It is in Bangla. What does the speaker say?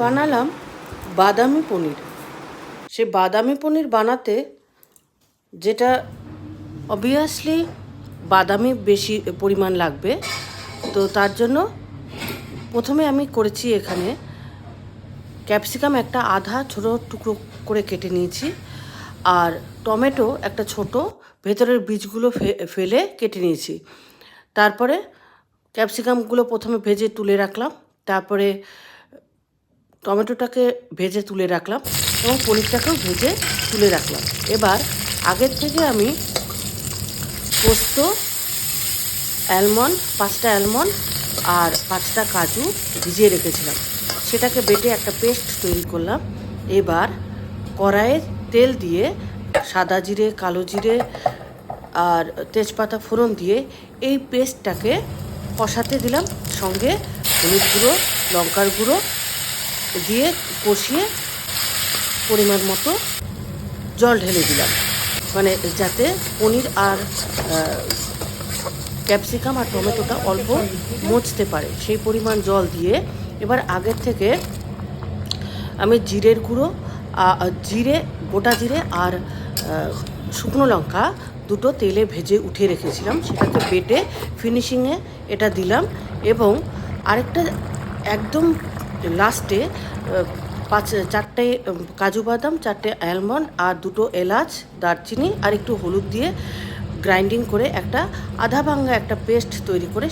বানালাম বাদামি পনির। সে বাদামি পনির বানাতে যেটা অবভিয়াসলি বাদামি বেশি পরিমাণ লাগবে, তো তার জন্য প্রথমে আমি করেছি এখানে ক্যাপসিকাম একটা আধা ছোটো টুকরো করে কেটে নিয়েছি, আর টমেটো একটা ছোট ভেতরের বীজগুলো ফেলে কেটে নিয়েছি। তারপরে ক্যাপসিকামগুলো প্রথমে ভেজে তুলে রাখলাম, তারপরে টমেটোটাকে ভেজে তুলে রাখলাম এবং পনিরটাকেও ভেজে তুলে রাখলাম। এবার আগের থেকে আমি পোস্ত, অ্যালমন্ড, 5টা অ্যালমন্ড আর 5টা কাজু ভিজিয়ে রেখেছিলাম, সেটাকে বেটে একটা পেস্ট তৈরি করলাম। এবার কড়াইয়ে তেল দিয়ে সাদা জিরে, কালো জিরে আর তেজপাতা ফোড়ন দিয়ে এই পেস্টটাকে কষাতে দিলাম, সঙ্গে হলুদ গুঁড়ো, লঙ্কার গুঁড়ো দিয়ে কষিয়ে পরিমাণ মতো জল ঢেলে দিলাম, মানে যাতে পনির আর ক্যাপসিকাম আর টমেটোটা অল্প মজতে পারে সেই পরিমাণ জল দিয়ে এবার আগের থেকে আমি জিরের গুঁড়ো, গোটা জিরে আর শুকনো লঙ্কা দুটো তেলে ভেজে উঠিয়ে রেখেছিলাম, সেটাকে বেটে ফিনিশিংয়ে এটা দিলাম। এবং আরেকটা একদম লাস্টে 4টে কাজু বাদাম, 4টে অ্যালমন্ড আর 2টো এলাচ, দারচিনি আর একটু হলুদ দিয়ে গ্রাইন্ডিং করে একটা আধা ভাঙা একটা পেস্ট তৈরি করে